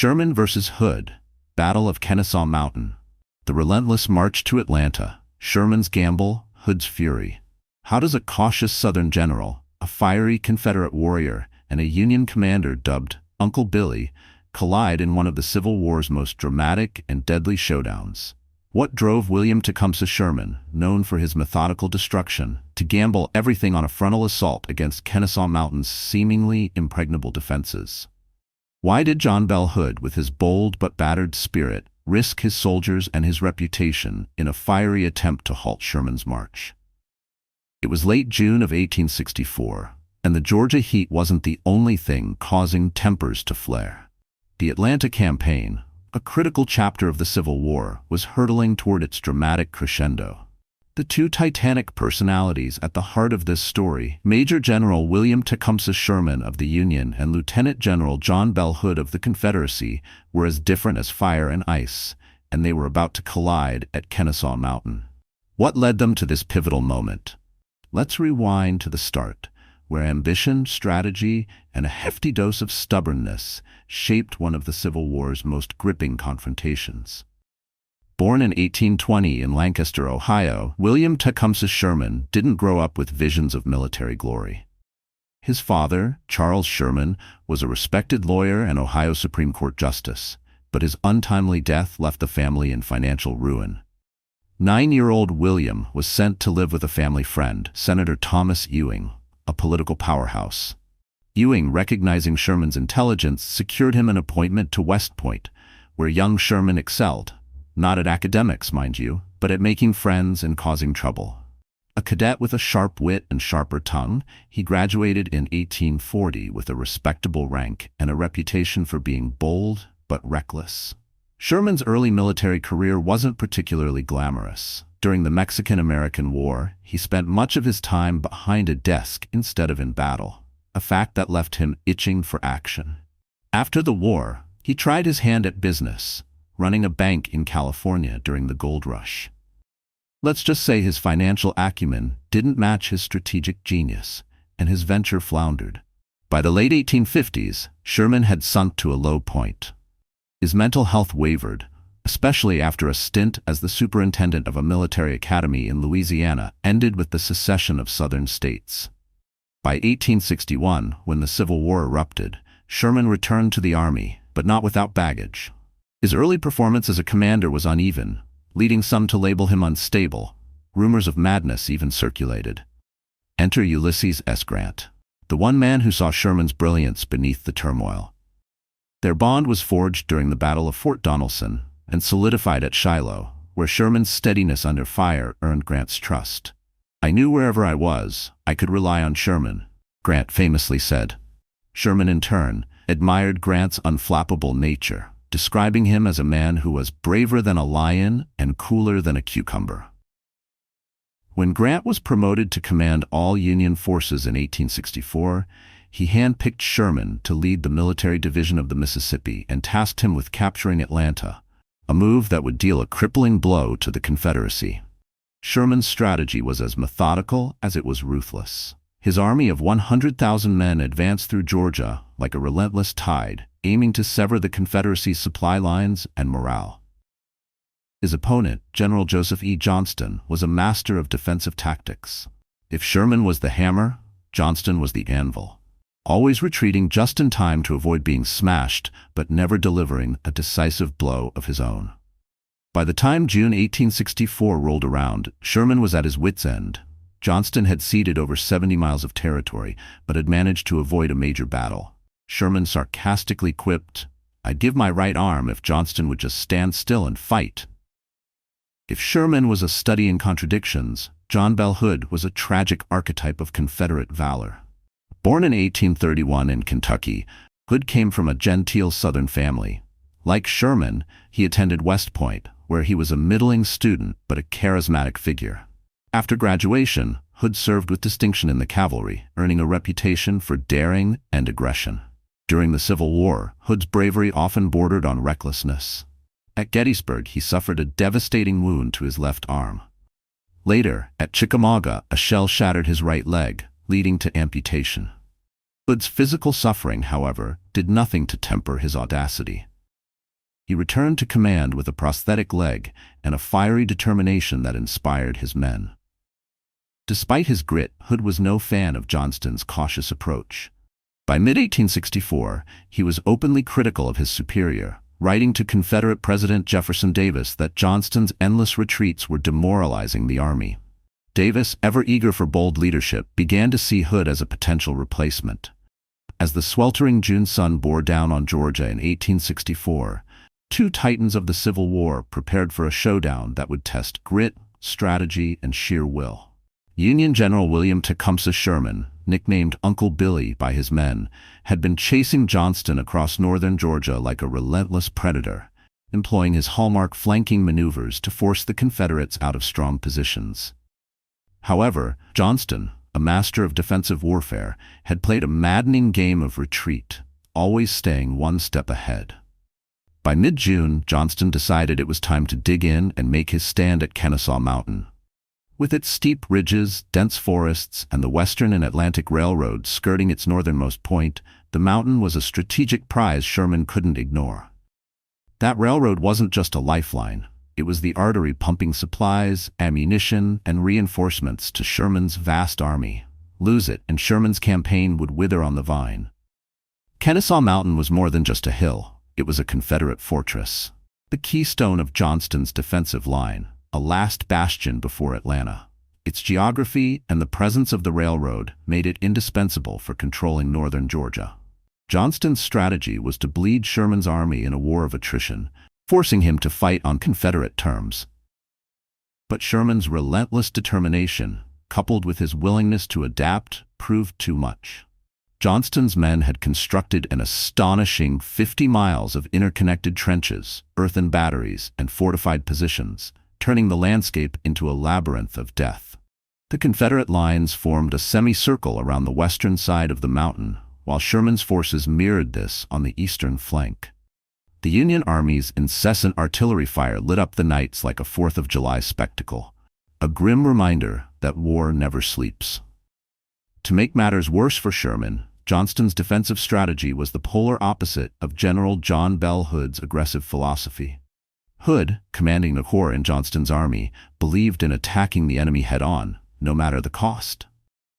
Sherman versus Hood, Battle of Kennesaw Mountain. The relentless march to Atlanta, Sherman's gamble, Hood's fury. How does a cautious Southern general, a fiery Confederate warrior, and a Union commander dubbed Uncle Billy collide in one of the Civil War's most dramatic and deadly showdowns? What drove William Tecumseh Sherman, known for his methodical destruction, to gamble everything on a frontal assault against Kennesaw Mountain's seemingly impregnable defenses? Why did John Bell Hood, with his bold but battered spirit, risk his soldiers and his reputation in a fiery attempt to halt Sherman's march? It was late June of 1864, and the Georgia heat wasn't the only thing causing tempers to flare. The Atlanta campaign, a critical chapter of the Civil War, was hurtling toward its dramatic crescendo. The two titanic personalities at the heart of this story, Major General William Tecumseh Sherman of the Union and Lieutenant General John Bell Hood of the Confederacy, were as different as fire and ice, and they were about to collide at Kennesaw Mountain. What led them to this pivotal moment? Let's rewind to the start, where ambition, strategy, and a hefty dose of stubbornness shaped one of the Civil War's most gripping confrontations. Born in 1820 in Lancaster, Ohio, William Tecumseh Sherman didn't grow up with visions of military glory. His father, Charles Sherman, was a respected lawyer and Ohio Supreme Court justice, but his untimely death left the family in financial ruin. 9-year-old William was sent to live with a family friend, Senator Thomas Ewing, a political powerhouse. Ewing, recognizing Sherman's intelligence, secured him an appointment to West Point, where young Sherman excelled. Not at academics, mind you, but at making friends and causing trouble. A cadet with a sharp wit and sharper tongue, he graduated in 1840 with a respectable rank and a reputation for being bold but reckless. Sherman's early military career wasn't particularly glamorous. During the Mexican-American War, he spent much of his time behind a desk instead of in battle, a fact that left him itching for action. After the war, he tried his hand at business, running a bank in California during the gold rush. Let's just say his financial acumen didn't match his strategic genius, and his venture floundered. By the late 1850s, Sherman had sunk to a low point. His mental health wavered, especially after a stint as the superintendent of a military academy in Louisiana ended with the secession of Southern states. By 1861, when the Civil War erupted, Sherman returned to the Army, but not without baggage. His early performance as a commander was uneven, leading some to label him unstable. Rumors of madness even circulated. Enter Ulysses S. Grant, the one man who saw Sherman's brilliance beneath the turmoil. Their bond was forged during the Battle of Fort Donelson and solidified at Shiloh, where Sherman's steadiness under fire earned Grant's trust. "I knew wherever I was, I could rely on Sherman," Grant famously said. Sherman, in turn, admired Grant's unflappable nature, describing him as a man who was braver than a lion and cooler than a cucumber. When Grant was promoted to command all Union forces in 1864, he handpicked Sherman to lead the military division of the Mississippi and tasked him with capturing Atlanta, a move that would deal a crippling blow to the Confederacy. Sherman's strategy was as methodical as it was ruthless. His army of 100,000 men advanced through Georgia like a relentless tide, aiming to sever the Confederacy's supply lines and morale. His opponent, General Joseph E. Johnston, was a master of defensive tactics. If Sherman was the hammer, Johnston was the anvil, always retreating just in time to avoid being smashed, but never delivering a decisive blow of his own. By the time June 1864 rolled around, Sherman was at his wits' end. Johnston had ceded over 70 miles of territory, but had managed to avoid a major battle. Sherman sarcastically quipped, "I'd give my right arm if Johnston would just stand still and fight." If Sherman was a study in contradictions, John Bell Hood was a tragic archetype of Confederate valor. Born in 1831 in Kentucky, Hood came from a genteel Southern family. Like Sherman, he attended West Point, where he was a middling student but a charismatic figure. After graduation, Hood served with distinction in the cavalry, earning a reputation for daring and aggression. During the Civil War, Hood's bravery often bordered on recklessness. At Gettysburg, he suffered a devastating wound to his left arm. Later, at Chickamauga, a shell shattered his right leg, leading to amputation. Hood's physical suffering, however, did nothing to temper his audacity. He returned to command with a prosthetic leg and a fiery determination that inspired his men. Despite his grit, Hood was no fan of Johnston's cautious approach. By mid-1864, he was openly critical of his superior, writing to Confederate President Jefferson Davis that Johnston's endless retreats were demoralizing the army. Davis, ever eager for bold leadership, began to see Hood as a potential replacement. As the sweltering June sun bore down on Georgia in 1864, two titans of the Civil War prepared for a showdown that would test grit, strategy, and sheer will. Union General William Tecumseh Sherman, nicknamed Uncle Billy by his men, had been chasing Johnston across northern Georgia like a relentless predator, employing his hallmark flanking maneuvers to force the Confederates out of strong positions. However, Johnston, a master of defensive warfare, had played a maddening game of retreat, always staying one step ahead. By mid-June, Johnston decided it was time to dig in and make his stand at Kennesaw Mountain. With its steep ridges, dense forests, and the Western and Atlantic Railroad skirting its northernmost point, the mountain was a strategic prize Sherman couldn't ignore. That railroad wasn't just a lifeline. It was the artery pumping supplies, ammunition, and reinforcements to Sherman's vast army. Lose it, and Sherman's campaign would wither on the vine. Kennesaw Mountain was more than just a hill. It was a Confederate fortress, the keystone of Johnston's defensive line, a last bastion before Atlanta. Its geography and the presence of the railroad made it indispensable for controlling northern Georgia. Johnston's strategy was to bleed Sherman's army in a war of attrition, forcing him to fight on Confederate terms. But Sherman's relentless determination, coupled with his willingness to adapt, proved too much. Johnston's men had constructed an astonishing 50 miles of interconnected trenches, earthen batteries, and fortified positions, turning the landscape into a labyrinth of death. The Confederate lines formed a semicircle around the western side of the mountain, while Sherman's forces mirrored this on the eastern flank. The Union Army's incessant artillery fire lit up the nights like a 4th of July spectacle, a grim reminder that war never sleeps. To make matters worse for Sherman, Johnston's defensive strategy was the polar opposite of General John Bell Hood's aggressive philosophy. Hood, commanding the corps in Johnston's army, believed in attacking the enemy head-on, no matter the cost.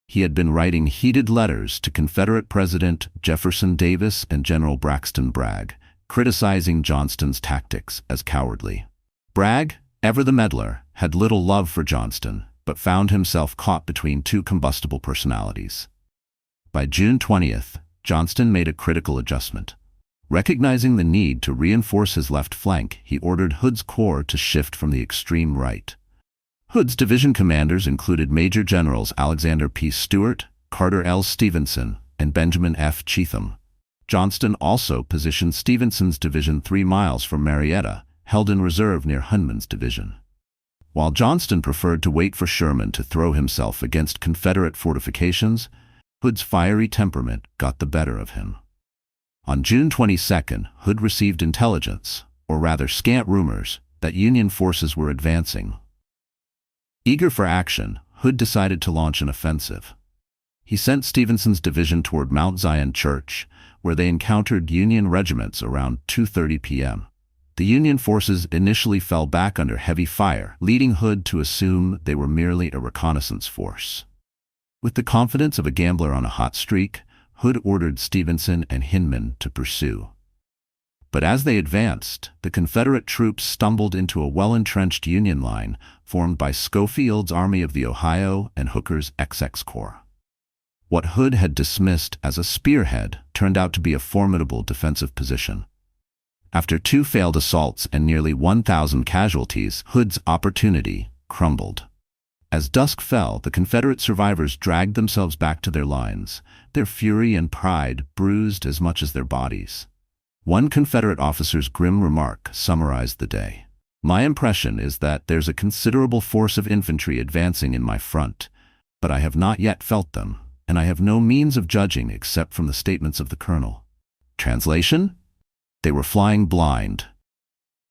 He had been writing heated letters to Confederate President Jefferson Davis and General Braxton Bragg, criticizing Johnston's tactics as cowardly. Bragg, ever the meddler, had little love for Johnston, but found himself caught between two combustible personalities. By June 20th, Johnston made a critical adjustment. Recognizing the need to reinforce his left flank, he ordered Hood's corps to shift from the extreme right. Hood's division commanders included Major Generals Alexander P. Stewart, Carter L. Stevenson, and Benjamin F. Cheatham. Johnston also positioned Stevenson's division 3 miles from Marietta, held in reserve near Hunman's division. While Johnston preferred to wait for Sherman to throw himself against Confederate fortifications, Hood's fiery temperament got the better of him. On June 22nd, Hood received intelligence, or rather scant rumors, that Union forces were advancing. Eager for action, Hood decided to launch an offensive. He sent Stevenson's division toward Mount Zion Church, where they encountered Union regiments around 2:30 p.m. The Union forces initially fell back under heavy fire, leading Hood to assume they were merely a reconnaissance force. With the confidence of a gambler on a hot streak, Hood ordered Stevenson and Hinman to pursue. But as they advanced, the Confederate troops stumbled into a well-entrenched Union line formed by Schofield's Army of the Ohio and Hooker's XX Corps. What Hood had dismissed as a spearhead turned out to be a formidable defensive position. After 2 failed assaults and nearly 1,000 casualties, Hood's opportunity crumbled. As dusk fell, the Confederate survivors dragged themselves back to their lines, their fury and pride bruised as much as their bodies. One Confederate officer's grim remark summarized the day. "My impression is that there's a considerable force of infantry advancing in my front, but I have not yet felt them, and I have no means of judging except from the statements of the colonel." Translation? They were flying blind.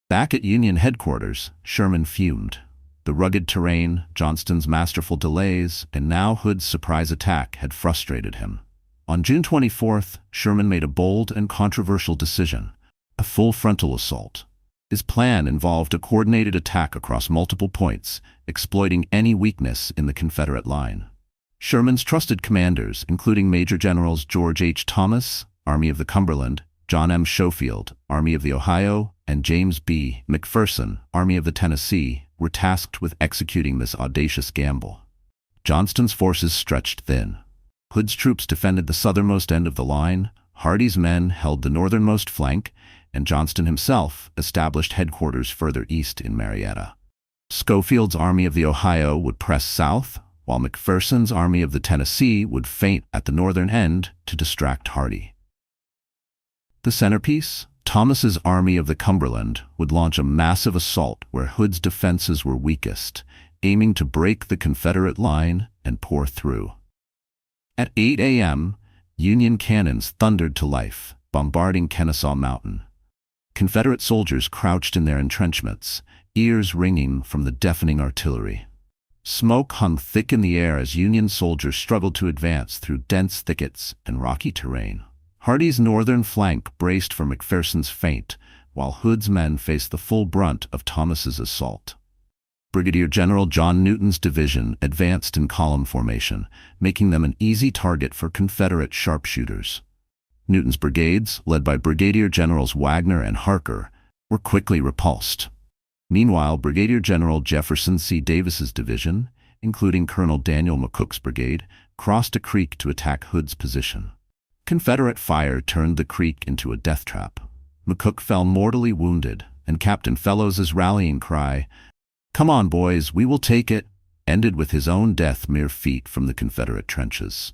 Back at Union headquarters, Sherman fumed. The rugged terrain, Johnston's masterful delays, and now Hood's surprise attack had frustrated him. On June 24th, Sherman made a bold and controversial decision, a full frontal assault. His plan involved a coordinated attack across multiple points, exploiting any weakness in the Confederate line. Sherman's trusted commanders, including Major Generals George H. Thomas, Army of the Cumberland, John M. Schofield, Army of the Ohio, and James B. McPherson, Army of the Tennessee, were tasked with executing this audacious gamble. Johnston's forces stretched thin. Hood's troops defended the southernmost end of the line, Hardee's men held the northernmost flank, and Johnston himself established headquarters further east in Marietta. Schofield's Army of the Ohio would press south, while McPherson's Army of the Tennessee would feint at the northern end to distract Hardee. The centerpiece, Thomas's Army of the Cumberland, would launch a massive assault where Hood's defenses were weakest, aiming to break the Confederate line and pour through. At 8 a.m., Union cannons thundered to life, bombarding Kennesaw Mountain. Confederate soldiers crouched in their entrenchments, ears ringing from the deafening artillery. Smoke hung thick in the air as Union soldiers struggled to advance through dense thickets and rocky terrain. Hardee's northern flank braced for McPherson's feint, while Hood's men faced the full brunt of Thomas's assault. Brigadier General John Newton's division advanced in column formation, making them an easy target for Confederate sharpshooters. Newton's brigades, led by Brigadier Generals Wagner and Harker, were quickly repulsed. Meanwhile, Brigadier General Jefferson C. Davis's division, including Colonel Daniel McCook's brigade, crossed a creek to attack Hood's position. Confederate fire turned the creek into a death trap. McCook fell mortally wounded, and Captain Fellows's rallying cry, "Come on, boys, we will take it," ended with his own death mere feet from the Confederate trenches.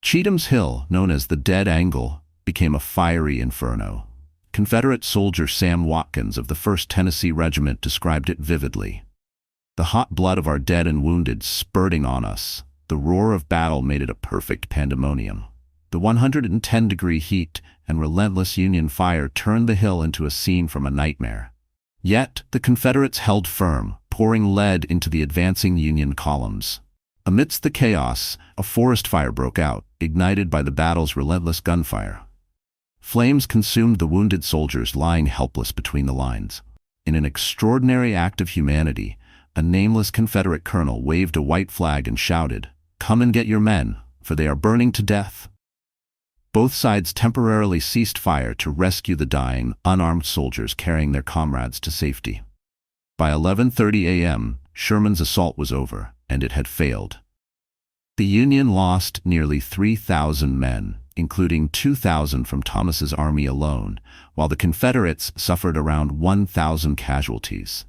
Cheatham's Hill, known as the Dead Angle, became a fiery inferno. Confederate soldier Sam Watkins of the 1st Tennessee Regiment described it vividly. "The hot blood of our dead and wounded spurting on us. The roar of battle made it a perfect pandemonium. The 110-degree heat and relentless Union fire turned the hill into a scene from a nightmare. Yet the Confederates held firm, pouring lead into the advancing Union columns. Amidst the chaos, a forest fire broke out, ignited by the battle's relentless gunfire. Flames consumed the wounded soldiers lying helpless between the lines. In an extraordinary act of humanity, a nameless Confederate colonel waved a white flag and shouted, 'Come and get your men, for they are burning to death.' Both sides temporarily ceased fire to rescue the dying, unarmed soldiers carrying their comrades to safety. By 11:30 a.m., Sherman's assault was over, and it had failed. The Union lost nearly 3,000 men, including 2,000 from Thomas's army alone, while the Confederates suffered around 1,000 casualties.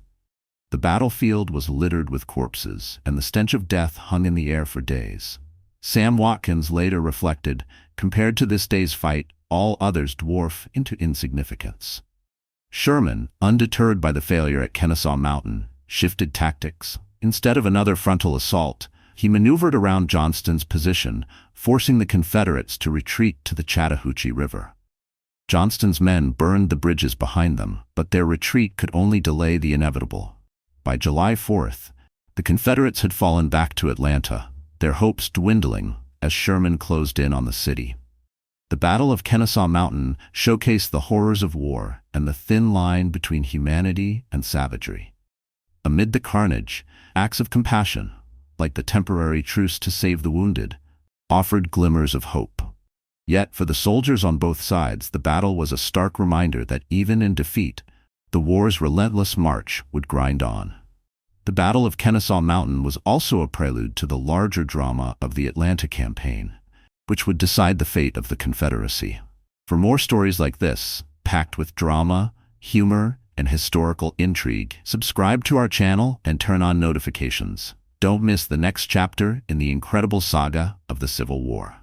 The battlefield was littered with corpses, and the stench of death hung in the air for days. Sam Watkins later reflected, "Compared to this day's fight, all others dwarf into insignificance." Sherman, undeterred by the failure at Kennesaw Mountain, shifted tactics. Instead of another frontal assault, he maneuvered around Johnston's position, forcing the Confederates to retreat to the Chattahoochee River. Johnston's men burned the bridges behind them, but their retreat could only delay the inevitable. By July 4th, the Confederates had fallen back to Atlanta, their hopes dwindling as Sherman closed in on the city. The Battle of Kennesaw Mountain showcased the horrors of war and the thin line between humanity and savagery. Amid the carnage, acts of compassion, like the temporary truce to save the wounded, offered glimmers of hope. Yet for the soldiers on both sides, the battle was a stark reminder that even in defeat, the war's relentless march would grind on. The Battle of Kennesaw Mountain was also a prelude to the larger drama of the Atlanta campaign, which would decide the fate of the Confederacy. For more stories like this, packed with drama, humor, and historical intrigue, subscribe to our channel and turn on notifications. Don't miss the next chapter in the incredible saga of the Civil War.